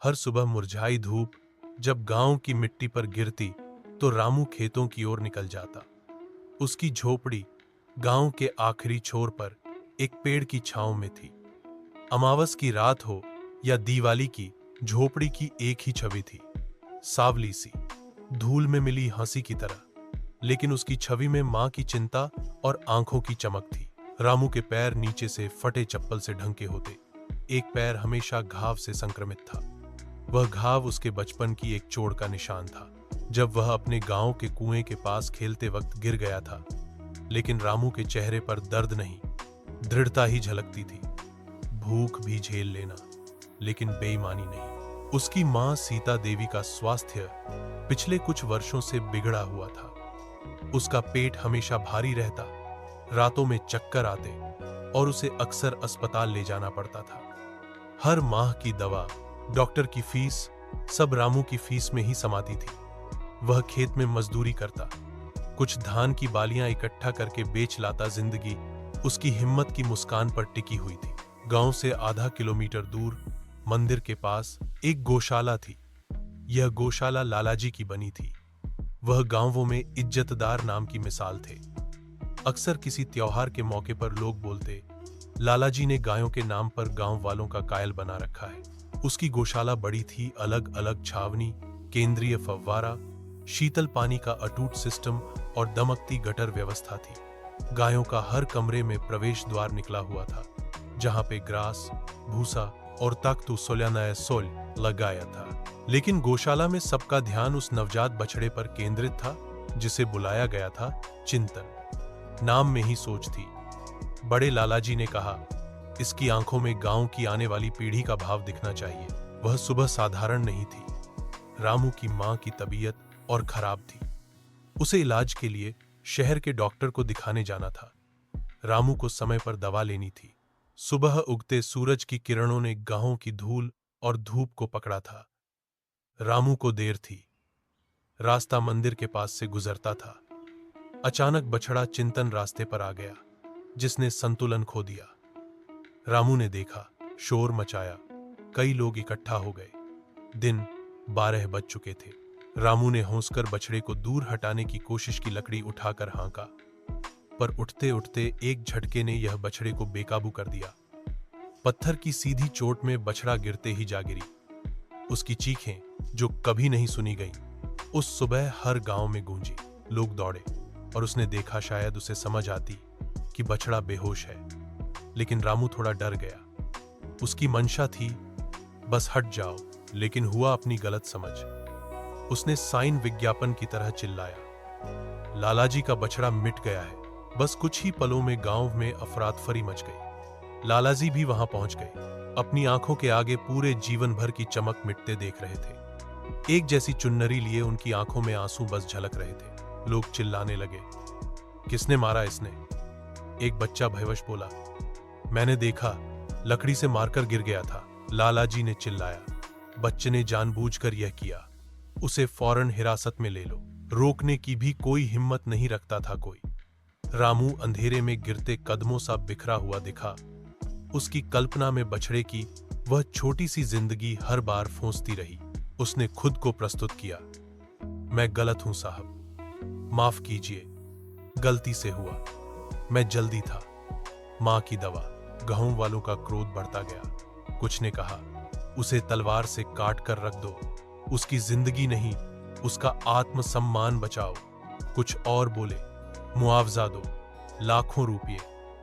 हर सुबह मुरझाई धूप जब गांव की मिट्टी पर गिरती तो रामू खेतों की ओर निकल जाता। उसकी झोपड़ी गांव के आखिरी छोर पर एक पेड़ की छांव में थी। अमावस की रात हो या दिवाली की, झोपड़ी की एक ही छवि थी, सावली सी, धूल में मिली हंसी की तरह। लेकिन उसकी छवि में मां की चिंता और आंखों की चमक थी। रामू के पैर नीचे से फटे चप्पल से ढंके होते। एक पैर हमेशा घाव से संक्रमित था। वह घाव उसके बचपन की एक चोट का निशान था, जब वह अपने गांव के कुएं के पास खेलते वक्त गिर गया था। लेकिन रामू के चेहरे पर दर्द नहीं, दृढ़ता ही झलकती थी। भूख भी झेल लेना, लेकिन बेईमानी नहीं। उसकी मां सीता देवी का स्वास्थ्य पिछले कुछ वर्षों से बिगड़ा हुआ था। उसका पेट हमेशा भारी रहता, रातों में चक्कर आते और उसे अक्सर अस्पताल ले जाना पड़ता था। हर माह की दवा, डॉक्टर की फीस, सब रामू की फीस में ही समाती थी। वह खेत में मजदूरी करता, कुछ धान की बालियां इकट्ठा करके बेच लाता। जिंदगी उसकी हिम्मत की मुस्कान पर टिकी हुई थी। गांव से आधा किलोमीटर दूर मंदिर के पास एक गौशाला थी। यह गौशाला लालाजी की बनी थी। वह गांवों में इज्जतदार नाम की मिसाल थे। अक्सर किसी त्योहार के मौके पर लोग बोलते, लालाजी ने गायों के नाम पर गांव वालों का कायल बना रखा है। उसकी गौशाला बड़ी थी, अलग अलग छावनी, केंद्रीय फव्वारा, शीतल पानी का अटूट सिस्टम और दमकती गटर व्यवस्था थी। गायों का हर कमरे में प्रवेश द्वार निकला हुआ था, जहां पे ग्रास, भूसा और ताकतू सोल्यानाय सोल लगाया था। लेकिन गौशाला में सबका ध्यान उस नवजात बछड़े पर केंद्रित था, जिसे बुलाया गया था चिंतन। नाम में ही सोच थी। बड़े लालाजी ने कहा, इसकी आंखों में गांव की आने वाली पीढ़ी का भाव दिखना चाहिए। वह सुबह साधारण नहीं थी। रामू की मां की तबीयत और खराब थी। उसे इलाज के लिए शहर के डॉक्टर को दिखाने जाना था। रामू को समय पर दवा लेनी थी। सुबह उगते सूरज की किरणों ने गांव की धूल और धूप को पकड़ा था। रामू को देर थी। रास्ता मंदिर के पास से गुजरता था। अचानक बछड़ा चिंतन रास्ते पर आ गया, जिसने संतुलन खो दिया। रामू ने देखा, शोर मचाया, कई लोग इकट्ठा हो गए। दिन 12 बज चुके थे। रामू ने हौंसकर बछड़े को दूर हटाने की कोशिश की। लकड़ी उठाकर हाँका, पर उठते उठते एक झटके ने यह बछड़े को बेकाबू कर दिया। पत्थर की सीधी चोट में बछड़ा गिरते ही जा गिरी। उसकी चीखें, जो कभी नहीं सुनी गईं, उस सुबह हर गांव में गूंजी। लोग दौड़े और उसने देखा, शायद उसे समझ आती कि बछड़ा बेहोश है। लेकिन रामू थोड़ा डर गया। उसकी मंशा थी, बस हट जाओ, लेकिन हुआ अपनी गलत समझ। उसने साइन विज्ञापन की तरह चिल्लाया, लालाजी का बछड़ा मिट गया है। बस कुछ ही पलों में गांव में अफरातफरी मच गई। लालाजी भी वहां पहुंच गए। अपनी आंखों के आगे पूरे जीवन भर की चमक मिटते देख रहे थे। एक जैसी चुन्नरी लिए उनकी आंखों में आंसू बस झलक रहे थे। लोग चिल्लाने लगे, किसने मारा इसने? एक बच्चा भयवश बोला, मैंने देखा, लकड़ी से मारकर गिर गया था। लालाजी ने चिल्लाया, बच्चे ने जानबूझकर यह किया, उसे फौरन हिरासत में ले लो। रोकने की भी कोई हिम्मत नहीं रखता था कोई। रामू अंधेरे में गिरते कदमों सा बिखरा हुआ दिखा। उसकी कल्पना में बछड़े की वह छोटी सी जिंदगी हर बार फूंसती रही। उसने खुद को प्रस्तुत किया, मैं गलत हूं साहब, माफ कीजिए, गलती से हुआ, मैं जल्दी था। मां की दवा। गांव वालों का क्रोध बढ़ता गया। कुछ ने कहा, उसे तलवार से काट कर रख दो, उसकी जिंदगी नहीं, उसका आत्मसम्मान बचाओ। कुछ और बोले, मुआवजा दो, लाखों रुपये।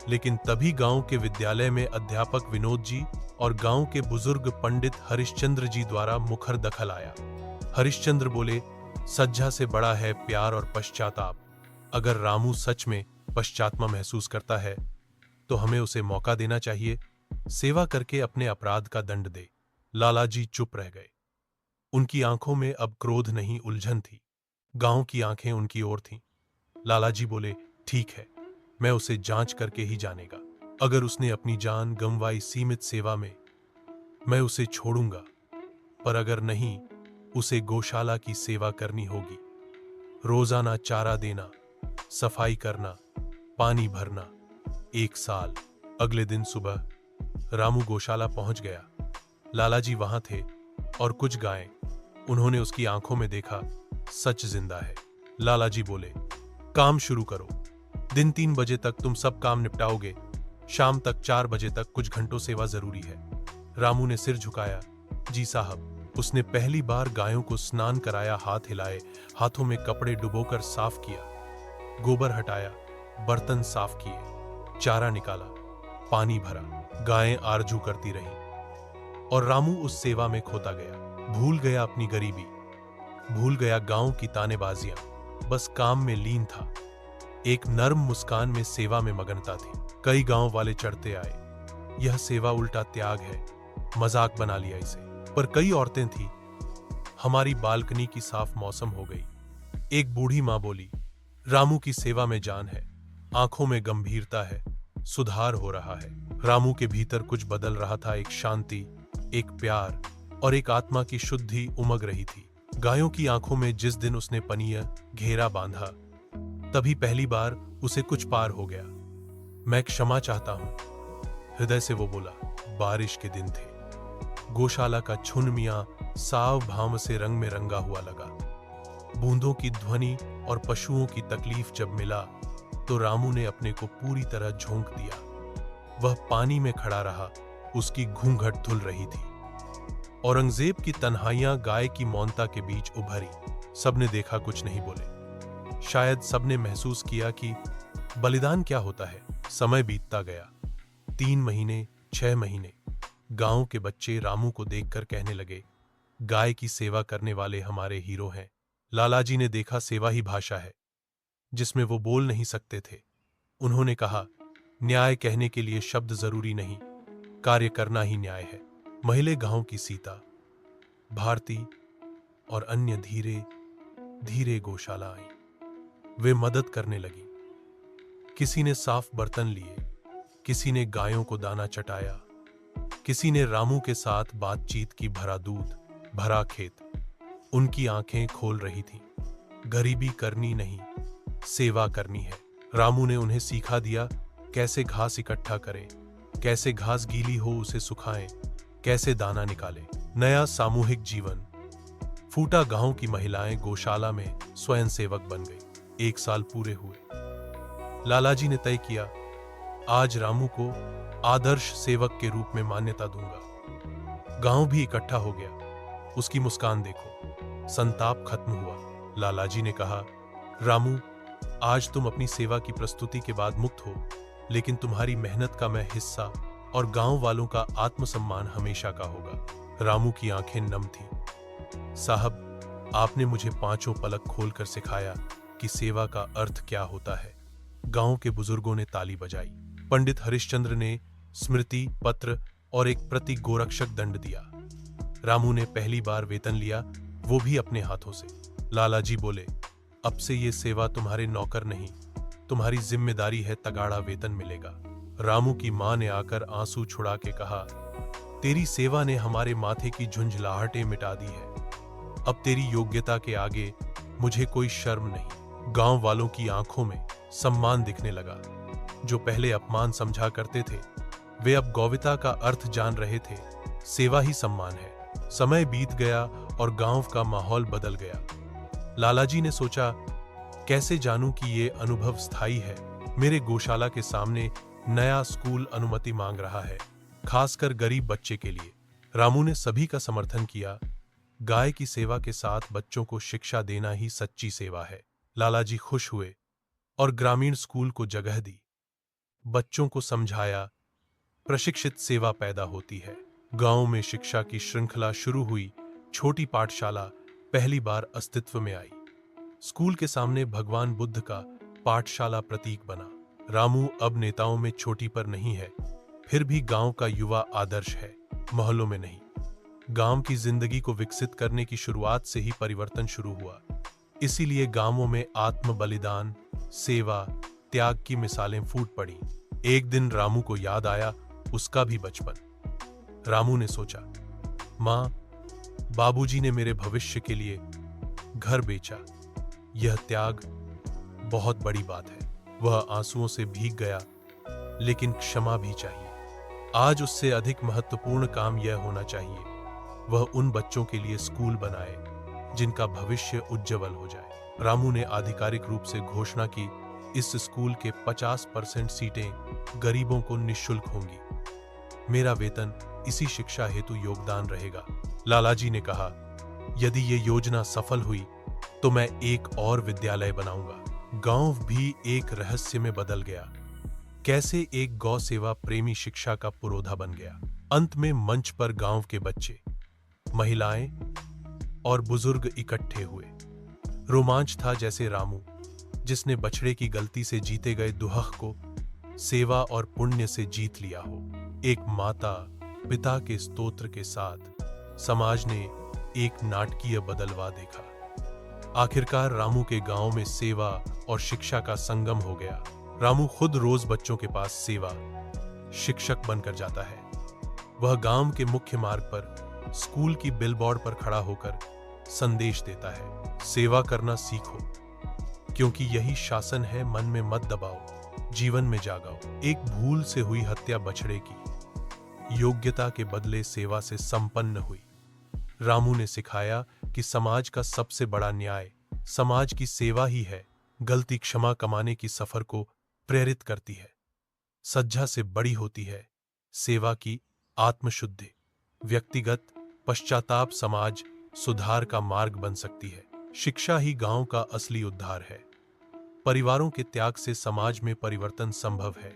लेकिन तभी गांव के विद्यालय में अध्यापक विनोद जी और गांव के बुजुर्ग पंडित हरिश्चंद्र जी द्वारा मुखर दखल आया। हरिश्चंद्र बोले, सज्जा से बड़ा है प्यार और पश्चाताप। अगर रामू सच में पश्चात्मा महसूस करता है तो हमें उसे मौका देना चाहिए, सेवा करके अपने अपराध का दंड दे। लालाजी चुप रह गए। उनकी आंखों में अब क्रोध नहीं, उलझन थी। गांव की आंखें उनकी ओर थीं। लालाजी बोले, ठीक है, मैं उसे जांच करके ही जानेगा। अगर उसने अपनी जान गंवाई सीमित सेवा में, मैं उसे छोड़ूंगा, पर अगर नहीं, उसे गौशाला की सेवा करनी होगी। रोजाना चारा देना, सफाई करना, पानी भरना। 1 साल। अगले दिन सुबह रामू गौशाला पहुंच गया। लालाजी वहां थे, और कुछ गायें। उन्होंने उसकी आंखों में देखा, सच जिंदा है। लाला जी बोले, काम शुरू करो। दिन 3 बजे तक तुम सब काम निपटाओगे। शाम तक 4 बजे तक कुछ घंटों सेवा जरूरी है। रामू ने सिर झुकाया, जी साहब। उसने पहली बार गायों को स्नान कराया, हाथ हिलाए, हाथों में कपड़े डुबोकर साफ किया, गोबर हटाया, बर्तन साफ किए, चारा निकाला, पानी भरा। गायें आरजू करती रहीं और रामू उस सेवा में खोता गया। भूल गया अपनी गरीबी, भूल गया गांव की तानेबाजियां, बस काम में लीन था। एक नर्म मुस्कान में सेवा में मगनता थी। कई गांव वाले चढ़ते आए, यह सेवा उल्टा त्याग है, मजाक बना लिया इसे। पर कई औरतें थी। हमारी बालकनी की साफ मौसम हो गई। एक बूढ़ी मां बोली, रामू की सेवा में जान है, आंखों में गंभीरता है, सुधार हो रहा है। रामू के भीतर कुछ बदल रहा था, एक शांति, एक प्यार और एक आत्मा की शुद्धि उमग रही थी। गायों की आंखों में जिस दिन उसने पनिया घेरा बांधा, तभी पहली बार उसे कुछ पार हो गया। मैं क्षमा चाहता हूं, हृदय से वो बोला। बारिश के दिन थे। गौशाला का छुन मियां साव भाव से रंग में रंगा हुआ लगा। बूंदों की ध्वनि और पशुओं की तकलीफ जब मिला तो रामू ने अपने को पूरी तरह झोंक दिया। वह पानी में खड़ा रहा, उसकी घूंघट धुल रही थी। औरंगजेब की तन्हाइयां गाय की मौनता के बीच उभरी। सबने देखा, कुछ नहीं बोले। शायद सबने महसूस किया कि बलिदान क्या होता है। समय बीतता गया। 3 महीने, 6 महीने। गांव के बच्चे रामू को देखकर कहने लगे, गाय की सेवा करने वाले हमारे हीरो हैं। लालाजी ने देखा, सेवा ही भाषा है जिसमें वो बोल नहीं सकते थे। उन्होंने कहा, न्याय कहने के लिए शब्द जरूरी नहीं, कार्य करना ही न्याय है। महिले गांव की सीता, भारती और अन्य धीरे धीरे गौशाला आई। वे मदद करने लगी। किसी ने साफ बर्तन लिए, किसी ने गायों को दाना चटाया, किसी ने रामू के साथ बातचीत की। भरा दूध, भरा खेत। उनकी आंखें खोल रही थीं। गरीबी करनी नहीं, सेवा करनी है। रामू ने उन्हें सिखा दिया कैसे घास इकट्ठा करें, कैसे घास गीली हो उसे सुखाएं, कैसे दाना निकालें। नया सामूहिक जीवन। फूटा गांव की महिलाएं गौशाला में स्वयं सेवक बन गई। 1 साल पूरे हुए। लालाजी ने तय किया, आज रामू को आदर्श सेवक के रूप में मान्यता दूंगा। गांव भी इकट्ठा हो गया। उसकी मुस्कान देखो। संताप खत्म हुआ। लालाजी ने कहा, रामू, आज तुम अपनी सेवा की प्रस्तुति के बाद मुक्त हो, लेकिन तुम्हारी मेहनत का मैं हिस्सा और गांव वालों का आत्मसम्मान हमेशा का होगा। रामू की आंखें नम थीं। साहब, आपने मुझे 5 पलक खोलकर सिखाया कि सेवा का अर्थ क्या होता है। गांव के बुजुर्गों ने ताली बजाई। पंडित हरिश्चंद्र ने स्मृति पत्र और एक प्रति गोरक्षक दंड दिया। रामू ने पहली बार वेतन लिया, वो भी अपने हाथों से। लालाजी बोले, अब से ये सेवा तुम्हारे नौकर नहीं, तुम्हारी जिम्मेदारी है, तगाड़ा वेतन मिलेगा। रामू की मां ने आकर आंसू छुड़ा के कहा, तेरी सेवा ने हमारे माथे की झुंझलाहटें मिटा दी है। अब तेरी योग्यता के आगे मुझे कोई शर्म नहीं। गांव वालों की आंखों में सम्मान दिखने लगा। जो पहले अपमान समझा करते थे, वे अब गौविता का अर्थ जान रहे थे। सेवा ही सम्मान है। समय बीत गया और गांव का माहौल बदल गया। लालाजी ने सोचा, कैसे जानूं कि ये अनुभव स्थायी है। मेरे गौशाला के सामने नया स्कूल अनुमति मांग रहा है, खासकर गरीब बच्चे के लिए। रामू ने सभी का समर्थन किया। गाय की सेवा के साथ बच्चों को शिक्षा देना ही सच्ची सेवा है। लालाजी खुश हुए और ग्रामीण स्कूल को जगह दी। बच्चों को समझाया, प्रशिक्षित सेवा पैदा होती है। गांव में शिक्षा की श्रृंखला शुरू हुई। छोटी पाठशाला पहली बार अस्तित्व में आई। स्कूल के सामने भगवान बुद्ध का पाठशाला प्रतीक बना। रामू अब नेताओं में चोटी पर नहीं है, फिर भी गांव का युवा आदर्श है, मोहल्लों में नहीं। गांव की जिंदगी को विकसित करने की शुरुआत से ही परिवर्तन शुरू हुआ। इसीलिए गांवों में आत्म बलिदान, सेवा, त्याग की मिसालें फूट पड़ी। एक दिन रामू को याद आया उसका भी बचपन। रामू ने सोचा, मां, बाबूजी ने मेरे भविष्य के लिए घर बेचा। यह त्याग बहुत बड़ी बात है। वह आंसुओं से भीग गया, लेकिन क्षमा भी चाहिए। आज उससे अधिक महत्वपूर्ण काम यह होना चाहिए। वह उन बच्चों के लिए स्कूल बनाए जिनका भविष्य उज्जवल हो जाए। रामू ने आधिकारिक रूप से घोषणा की, इस स्कूल के 50% सीटें गरीबों को निःशुल्क होंगी। मेरा वेतन इसी शिक्षा हेतु योगदान रहेगा। लालाजी ने कहा, यदि ये योजना सफल हुई तो मैं एक और विद्यालय बनाऊंगा। गांव भी एक रहस्य में बदल गया। कैसे एक गौ सेवा प्रेमी शिक्षा का पुरोधा बन गया। अंत में मंच पर गांव के बच्चे, महिलाएं और बुजुर्ग इकट्ठे हुए। रोमांच था जैसे रामू, जिसने बछड़े की गलती से जीते गए दुहक को सेवा और पुण्य से जीत लिया हो। एक माता पिता के स्तोत्र के साथ समाज ने एक नाटकीय बदलवा देखा। आखिरकार रामू के गांव में सेवा और शिक्षा का संगम हो गया। रामू खुद रोज बच्चों के पास सेवा शिक्षक बनकर जाता है। वह गांव के मुख्य मार्ग पर स्कूल की बिलबोर्ड पर खड़ा होकर संदेश देता है, सेवा करना सीखो, क्योंकि यही शासन है। मन में मत दबाओ, जीवन में जागाओ। एक भूल से हुई हत्या बछड़े की योग्यता के बदले सेवा से संपन्न हुई। रामू ने सिखाया कि समाज का सबसे बड़ा न्याय समाज की सेवा ही है। गलती क्षमा कमाने की सफर को प्रेरित करती है। सज्जा से बड़ी होती है सेवा की आत्मशुद्धि। व्यक्तिगत पश्चाताप समाज सुधार का मार्ग बन सकती है। शिक्षा ही गांव का असली उद्धार है। परिवारों के त्याग से समाज में परिवर्तन संभव है।